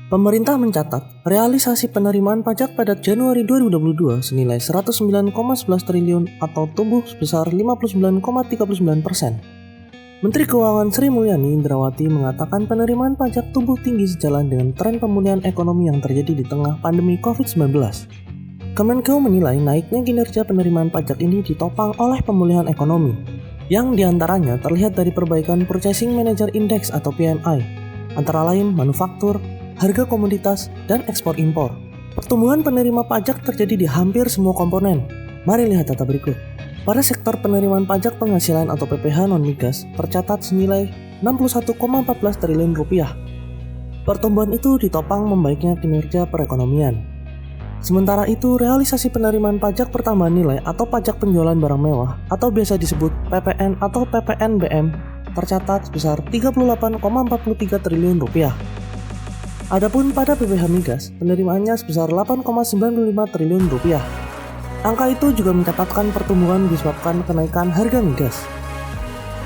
Pemerintah mencatat realisasi penerimaan pajak pada Januari 2022 senilai 109,11 triliun atau tumbuh sebesar 59,39%. Menteri Keuangan Sri Mulyani Indrawati mengatakan penerimaan pajak tumbuh tinggi sejalan dengan tren pemulihan ekonomi yang terjadi di tengah pandemi COVID-19. Kemenkeu menilai naiknya kinerja penerimaan pajak ini ditopang oleh pemulihan ekonomi, yang diantaranya terlihat dari perbaikan Purchasing Manager Index atau PMI, antara lain manufaktur, harga komoditas, dan ekspor-impor. Pertumbuhan penerima pajak terjadi di hampir semua komponen. Mari lihat data berikut. Pada sektor penerimaan pajak penghasilan atau PPH non-migas tercatat senilai 61,14 triliun rupiah. Pertumbuhan itu ditopang membaiknya kinerja perekonomian. Sementara itu, realisasi penerimaan pajak pertambahan nilai atau pajak penjualan barang mewah atau biasa disebut PPN atau PPNBM tercatat sebesar 38,43 triliun rupiah. Adapun pada PPH migas, penerimaannya sebesar 8,95 triliun rupiah. Angka itu juga mencatatkan pertumbuhan disebabkan kenaikan harga migas.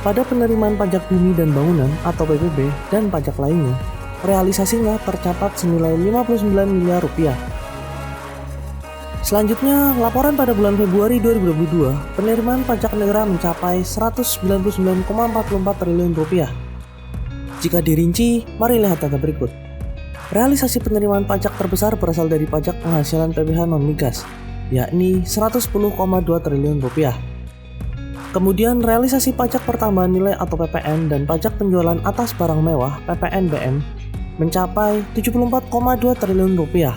Pada penerimaan pajak bumi dan bangunan atau PBB dan pajak lainnya, realisasinya tercatat senilai 59 miliar rupiah. Selanjutnya, laporan pada bulan Februari 2022, penerimaan pajak negara mencapai 199,44 triliun rupiah. Jika dirinci, mari lihat data berikut. Realisasi penerimaan pajak terbesar berasal dari pajak penghasilan PPH non-migas, yakni 110,2 triliun rupiah. Kemudian realisasi pajak pertambahan nilai atau PPN dan pajak penjualan atas barang mewah PPNBM mencapai 74,2 triliun rupiah.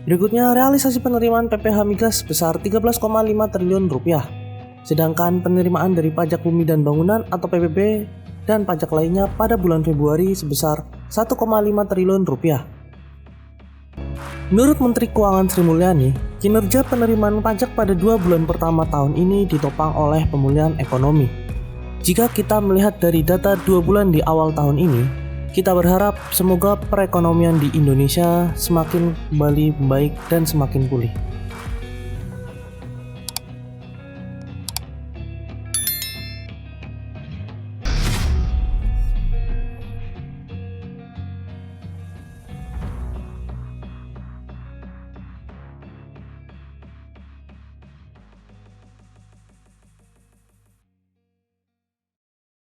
Berikutnya realisasi penerimaan PPH migas sebesar 13,5 triliun rupiah. Sedangkan penerimaan dari pajak bumi dan bangunan atau PBB dan pajak lainnya pada bulan Februari sebesar 1,5 triliun rupiah. Menurut Menteri Keuangan Sri Mulyani, kinerja penerimaan pajak pada 2 bulan pertama tahun ini ditopang oleh pemulihan ekonomi. Jika kita melihat dari data 2 bulan di awal tahun ini, kita berharap semoga perekonomian di Indonesia semakin kembali membaik dan semakin pulih.